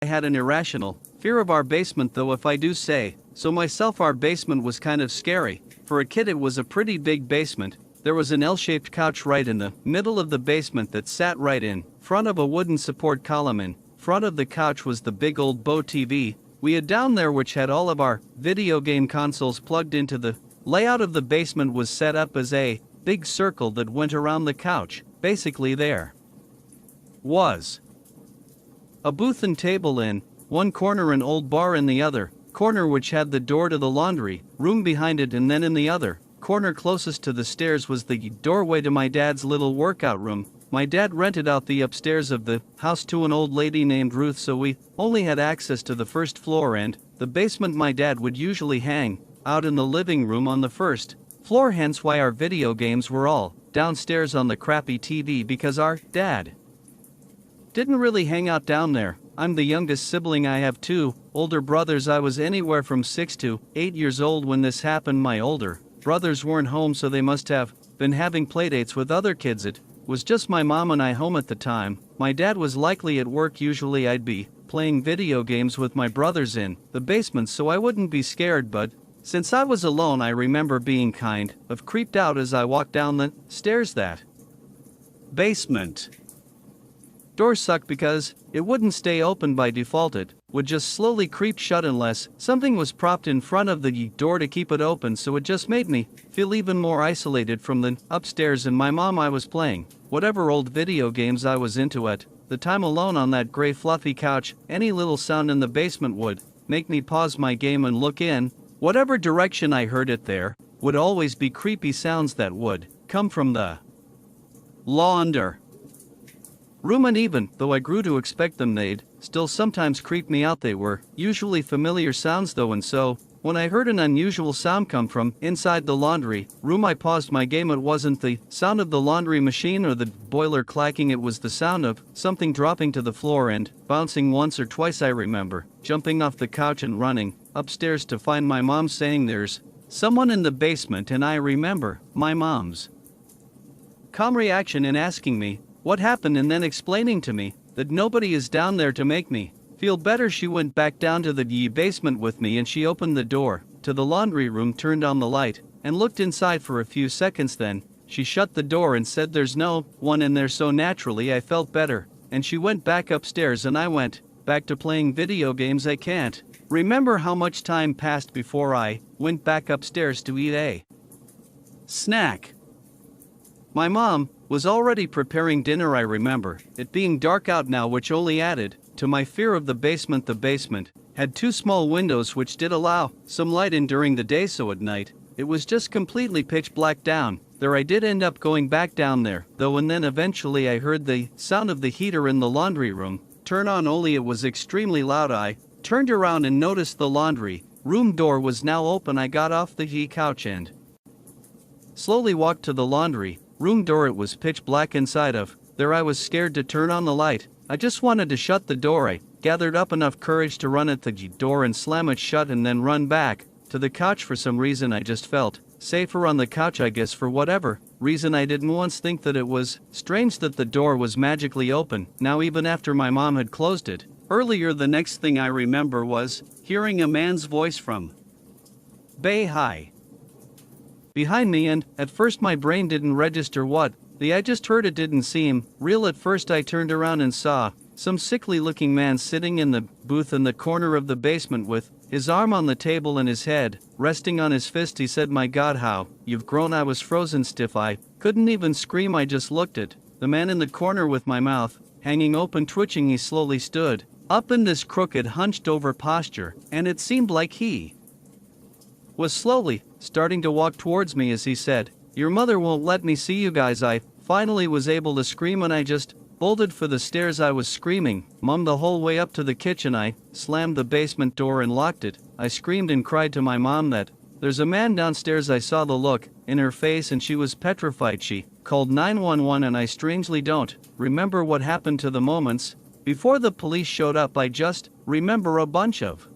had an irrational fear of our basement, though if I do say so myself. Our basement was kind of scary. For a kid it was a pretty big basement. There was an L-shaped couch right in the middle of the basement that sat right in front of a wooden support column. In front of the couch was the big old bow TV we had down there, which had all of our video game consoles plugged into. The layout of the basement was set up as a big circle that went around the couch. Basically there was a booth and table in one corner, an old bar in the other corner, which had the door to the laundry room behind it, and then in the other corner closest to the stairs was the doorway to my dad's little workout room. My dad rented out the upstairs of the house to an old lady named Ruth, so we only had access to the first floor and the basement. My dad would usually hang out in the living room on the first floor, hence why our video games were all downstairs on the crappy TV, because our dad didn't really hang out down there. I'm the youngest sibling. I have two older brothers. I was anywhere from 6 to 8 years old when this happened. My older brothers weren't home, so they must have been having playdates with other kids. It was just my mom and I home at the time. My dad was likely at work. Usually I'd be playing video games with my brothers in the basement, so I wouldn't be scared, but since I was alone, I remember being kind of creeped out as I walked down the stairs. That basement door sucked because it wouldn't stay open by default. It would just slowly creep shut unless something was propped in front of the door to keep it open, so it just made me feel even more isolated from the upstairs and my mom. I was playing whatever old video games I was into at the time, alone on that gray fluffy couch. Any little sound in the basement would make me pause my game and look in whatever direction I heard it. There would always be creepy sounds that would come from the launder room, and even though I grew to expect them, they'd still sometimes creep me out. They were usually familiar sounds though, and so when I heard an unusual sound come from inside the laundry room, I paused my game. It wasn't the sound of the laundry machine or the boiler clacking. It was the sound of something dropping to the floor and bouncing once or twice. I remember jumping off the couch and running upstairs to find my mom, saying there's someone in the basement, and I remember my mom's calm reaction in asking me what happened and then explaining to me that nobody is down there. To make me feel better, she went back down to the basement with me, and she opened the door to the laundry room, turned on the light, and looked inside for a few seconds. Then she shut the door and said there's no one in there. So naturally I felt better, and she went back upstairs and I went back to playing video games. I can't remember how much time passed before I went back upstairs to eat a snack. My mom was already preparing dinner. I remember it being dark out now, which only added to my fear of the basement. The basement had two small windows which did allow some light in during the day, so at night it was just completely pitch black down there. I did end up going back down there though, and then eventually I heard the sound of the heater in the laundry room turn on, only it was extremely loud. I turned around and noticed the laundry room door was now open. I got off the couch and slowly walked to the laundry room door. It was pitch black inside of there. I was scared to turn on the light. I just wanted to shut the door. I gathered up enough courage to run at the door and slam it shut, and then run back to the couch. For some reason I just felt safer on the couch. I guess for whatever reason I didn't once think that it was strange that the door was magically open now, even after my mom had closed it earlier. The next thing I remember was hearing a man's voice from Bay High behind me, and at first my brain didn't register what I just heard. It didn't seem real at first. I turned around and saw some sickly looking man sitting in the booth in the corner of the basement with his arm on the table and his head resting on his fist. He said, "My God, how you've grown." I was frozen stiff. I couldn't even scream. I just looked at the man in the corner with my mouth hanging open, twitching. He slowly stood up in this crooked, hunched over posture, and it seemed like he was slowly starting to walk towards me as he said, "Your mother won't let me see you guys." I finally was able to scream, and I just bolted for the stairs. I was screaming "Mom" the whole way up to the kitchen. I slammed the basement door and locked it. I screamed and cried to my mom that there's a man downstairs. I saw the look in her face and she was petrified. She called 911, and I strangely don't remember what happened to the moments before the police showed up. I just remember a bunch of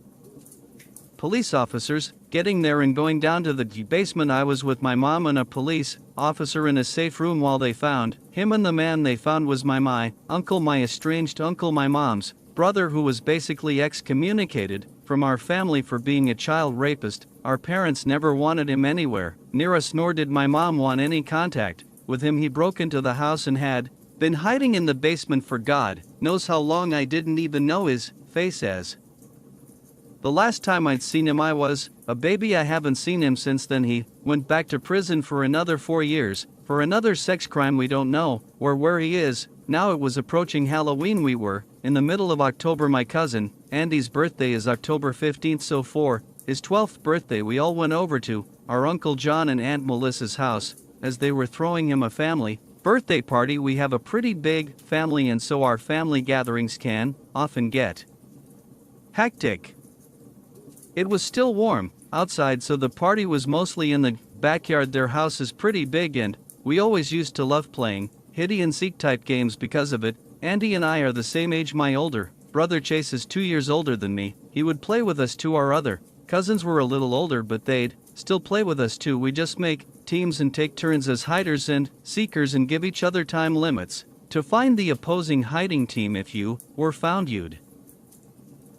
police officers getting there and going down to the basement. I was with my mom and a police officer in a safe room while they found him, and the man they found was my uncle, my estranged uncle. My mom's brother who was basically excommunicated from our family for being a child rapist. Our parents never wanted him anywhere near us, nor did my mom want any contact with him. He broke into the house and had been hiding in the basement for God knows how long. I didn't even know his face as the last time I'd seen him I was a baby. I haven't seen him since then. He went back to prison for another 4 years for another sex crime. We don't know where he is now. It was approaching Halloween. We were in the middle of October. My cousin Andy's birthday is October 15th, so for his 12th birthday we all went over to our Uncle John and Aunt Melissa's house as they were throwing him a family birthday party. We have a pretty big family, and so our family gatherings can often get hectic. It was still warm outside, so the party was mostly in the backyard. Their house is pretty big, and we always used to love playing hide and seek type games because of it. Andy and I are the same age. My older brother Chase is 2 years older than me. He would play with us too. Our other cousins were a little older, but they'd still play with us too. We just make teams and take turns as hiders and seekers and give each other time limits to find the opposing hiding team. If you were found, you'd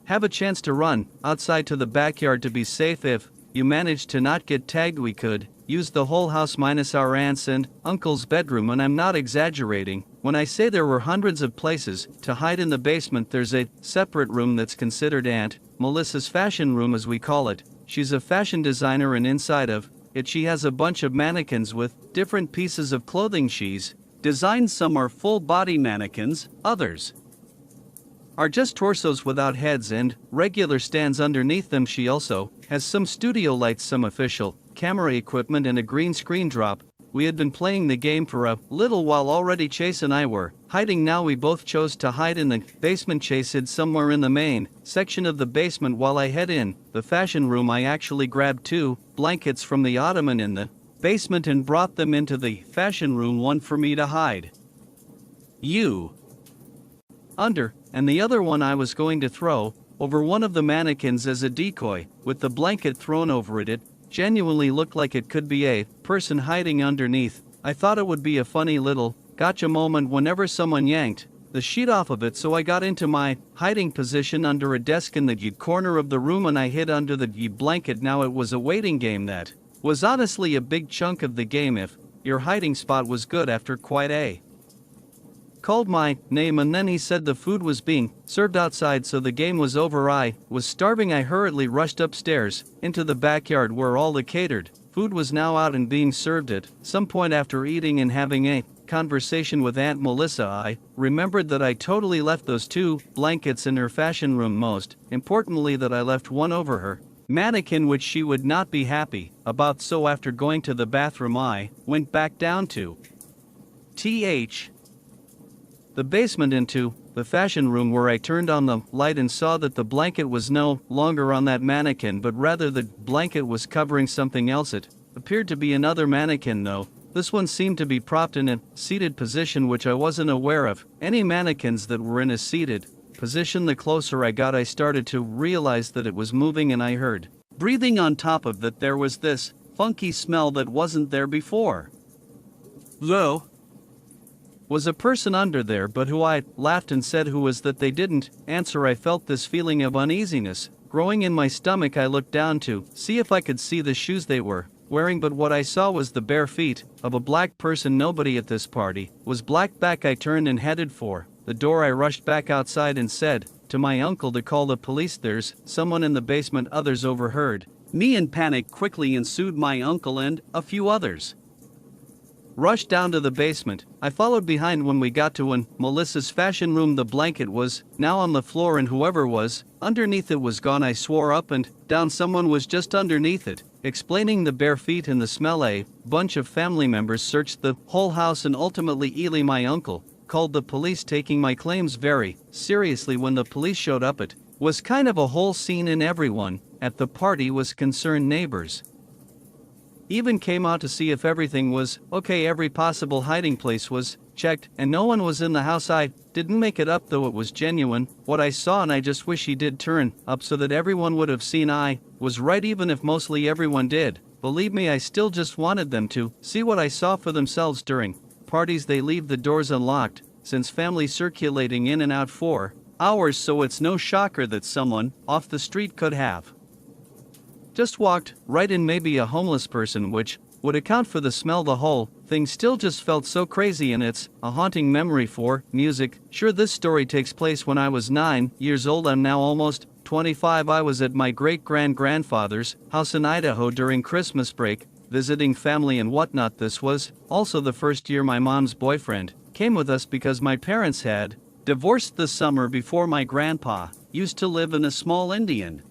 have a chance to run outside to the backyard to be safe. If you managed to not get tagged, we could use the whole house minus our aunt's and uncle's bedroom, and I'm not exaggerating when I say there were hundreds of places to hide in the basement. There's a separate room that's considered Aunt Melissa's fashion room, as we call it. She's a fashion designer, and inside of it she has a bunch of mannequins with different pieces of clothing she's designed. Some are full body mannequins, others are just torsos without heads and regular stands underneath them. She also has some studio lights, some official camera equipment, and a green screen drop. We had been playing the game for a little while already. Chase and I were hiding now. We both chose to hide in the basement. Chase hid somewhere in the main section of the basement while I hid in the fashion room. I actually grabbed 2 blankets from the ottoman in the basement and brought them into the fashion room, one for me to hide under, and the other one I was going to throw over one of the mannequins as a decoy. With the blanket thrown over it, it genuinely looked like it could be a person hiding underneath. I thought it would be a funny little gotcha moment whenever someone yanked the sheet off of it, so I got into my hiding position under a desk in the corner of the room and I hid under the blanket. Now it was a waiting game that was honestly a big chunk of the game. If your hiding spot was good, after quite a called my name, and then he said the food was being served outside, so the game was over. I was starving. I hurriedly rushed upstairs into the backyard where all the catered food was now out and being served. At some point after eating and having a conversation with Aunt Melissa, I remembered that I totally left those 2 blankets in her fashion room. Most importantly, that I left one over her mannequin, which she would not be happy about. So after going to the bathroom, I went back down to the basement into the fashion room, where I turned on the light and saw that the blanket was no longer on that mannequin, but rather the blanket was covering something else. It appeared to be another mannequin, though this one seemed to be propped in a seated position, which I wasn't aware of any mannequins that were in a seated position. The closer I got, I started to realize that it was moving, and I heard breathing. On top of that, there was this funky smell that wasn't there before. Though was a person under there, but who? I laughed and said who was that. They didn't answer. I felt this feeling of uneasiness growing in my stomach. I looked down to see if I could see the shoes they were wearing, but what I saw was the bare feet of a black person. Nobody at this party was black. Back I turned and headed for the door. I rushed back outside and said to my uncle to call the police. There's someone in the basement. Others overheard me and panic quickly ensued. My uncle and a few others rushed down to the basement. I followed behind. When we got to Melissa's fashion room, the blanket was now on the floor, and whoever was underneath it was gone. I swore up and down someone was just underneath it. Explaining the bare feet and the smell, a bunch of family members searched the whole house, and ultimately Ely, my uncle, called the police, taking my claims very seriously. When the police showed up, it was kind of a whole scene, and everyone at the party was concerned. Neighbors even came out to see if everything was okay. Every possible hiding place was checked, and no one was in the house. I didn't make it up, though it was genuine what I saw, and I just wish he did turn up so that everyone would have seen I was right, even if mostly everyone did. Believe me, I still just wanted them to see what I saw for themselves. During parties, they leave the doors unlocked, since family circulating in and out for hours, so it's no shocker that someone off the street could have just walked right in, maybe a homeless person, which would account for the smell. The whole thing still just felt so crazy, and it's a haunting memory for music. Sure, this story takes place when I was 9 years old. I'm now almost 25. I was at my great-grandfather's house in Idaho during Christmas break, visiting family and whatnot. This was also the first year my mom's boyfriend came with us because my parents had divorced the summer before. My grandpa used to live in a small Indian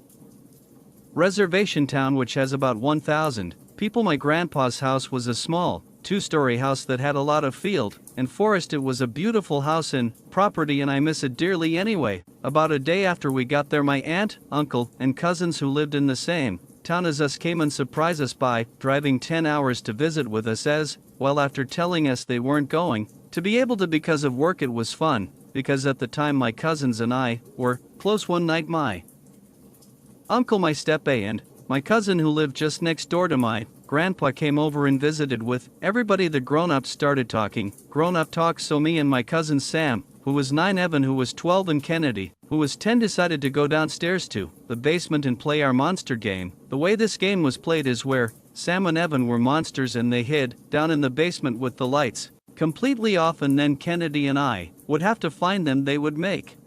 reservation town which has about 1,000 people. My grandpa's house was a small, two-story house that had a lot of field and forest. It was a beautiful house and property, and I miss it dearly anyway. About a day after we got there, my aunt, uncle, and cousins who lived in the same town as us came and surprised us by driving 10 hours to visit with us, as well, after telling us they weren't going to be able to because of work. It was fun, because at the time my cousins and I were close. One night my uncle, my step-a, and my cousin who lived just next door to my grandpa came over and visited with everybody. The grown-ups started talking grown-up talk, so me and my cousin Sam, who was 9, Evan, who was 12, and Kennedy, who was 10, decided to go downstairs to the basement and play our monster game. The way this game was played is where Sam and Evan were monsters and they hid down in the basement with the lights completely off, and then Kennedy and I would have to find them. They would make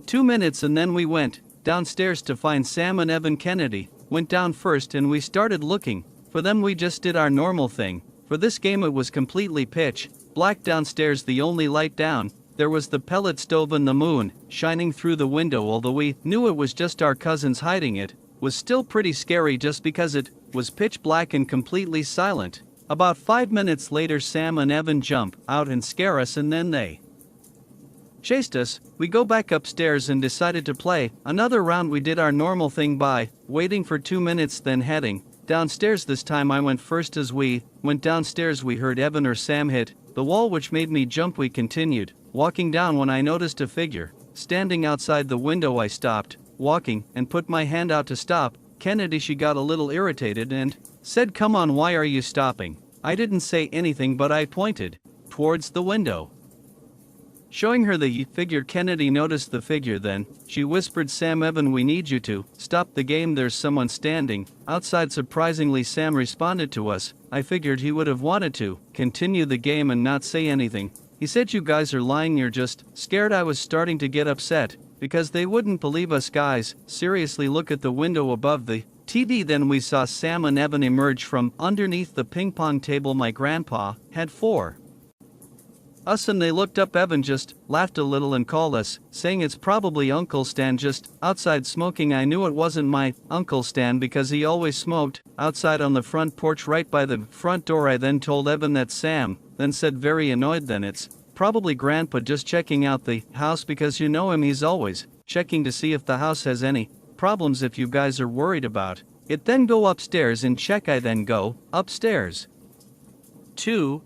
2 minutes, and then we went downstairs to find Sam and Evan. Kennedy went down first and we started looking for them. We just did our normal thing. For this game it was completely pitch black downstairs. The only light down there was the pellet stove, and the moon shining through the window. Although we knew it was just our cousins hiding, it was still pretty scary just because it was pitch black and completely silent. About 5 minutes later, Sam and Evan jump out and scare us, and then they chased us. We go back upstairs and decided to play another round. We did our normal thing by waiting for 2 minutes, then heading downstairs. This time I went first. As we went downstairs we heard Evan or Sam hit the wall, which made me jump. We continued walking down when I noticed a figure standing outside the window. I stopped walking and put my hand out to stop Kennedy. She got a little irritated and said, "Come on, why are you stopping?" I didn't say anything, but I pointed towards the window, showing her the figure. Kennedy noticed the figure, then she whispered, "Sam, Evan, we need you to stop the game. There's someone standing outside." Surprisingly, Sam responded to us. I figured he would have wanted to continue the game and not say anything. He said, "You guys are lying, you're just scared." I was starting to get upset because they wouldn't believe us. "Guys, seriously, look at the window above the TV." Then we saw Sam and Evan emerge from underneath the ping pong table my grandpa had for us, and they looked up. Evan just laughed a little and called us, saying it's probably Uncle Stan just outside smoking. I knew it wasn't my Uncle Stan because he always smoked outside on the front porch right by the front door. I then told Evan that. Sam then said, very annoyed, "Then it's probably Grandpa just checking out the house, because you know him, he's always checking to see if the house has any problems. If you guys are worried about it, then go upstairs and check." I then go upstairs to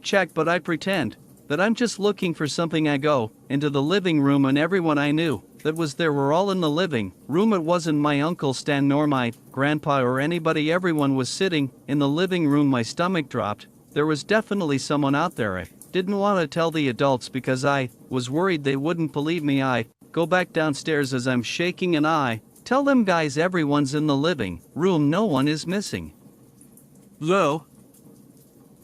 check, but I pretend that I'm just looking for something. I go into the living room, and everyone I knew that was there were all in the living room. It wasn't my Uncle Stan nor my grandpa or anybody. Everyone was sitting in the living room. My stomach dropped. There was definitely someone out there. I didn't want to tell the adults because I was worried they wouldn't believe me. I go back downstairs as I'm shaking, and I tell them, "Guys, everyone's in the living room. No one is missing. Though,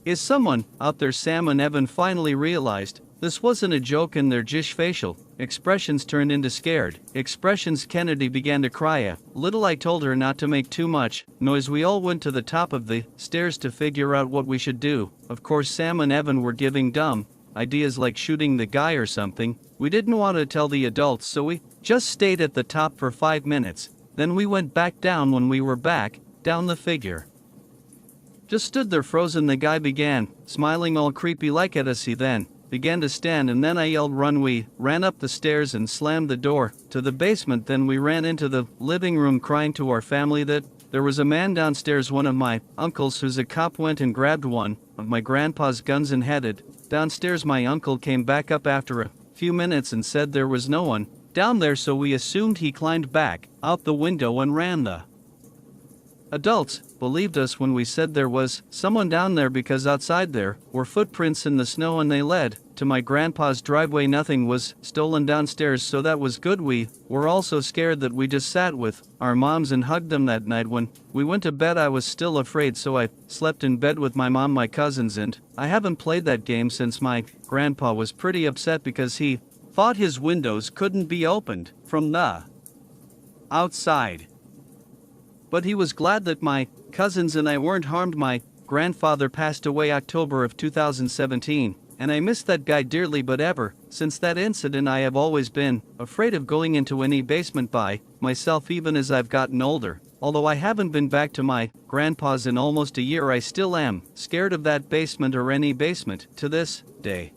is someone out there?" Sam and Evan finally realized this wasn't a joke, and their jish facial expressions turned into scared expressions. Kennedy began to cry a little. I told her not to make too much noise. We all went to the top of the stairs to figure out what we should do. Of course, Sam and Evan were giving dumb ideas like shooting the guy or something. We didn't want to tell the adults, so we just stayed at the top for 5 minutes. Then we went back down. When we were back down, the figure just stood there frozen. The guy began smiling all creepy like at us. He then began to stand, and then I yelled, "Run!" We ran up the stairs and slammed the door to the basement. Then we ran into the living room crying to our family that there was a man downstairs. One of my uncles, who's a cop, went and grabbed one of my grandpa's guns and headed downstairs. My uncle came back up after a few minutes and said there was no one down there, so we assumed he climbed back out the window and ran the Adults believed us when we said there was someone down there because outside there were footprints in the snow and they led to my grandpa's driveway. Nothing was stolen downstairs, so that was good. We were also scared that we just sat with our moms and hugged them that night. When we went to bed I was still afraid, so I slept in bed with my mom, my cousins, and I haven't played that game since. My grandpa was pretty upset because he thought his windows couldn't be opened from the outside. But he was glad that my cousins and I weren't harmed. My grandfather passed away October of 2017, and I miss that guy dearly, but ever since that incident I have always been afraid of going into any basement by myself, even as I've gotten older. Although I haven't been back to my grandpa's in almost a year, I still am scared of that basement or any basement to this day.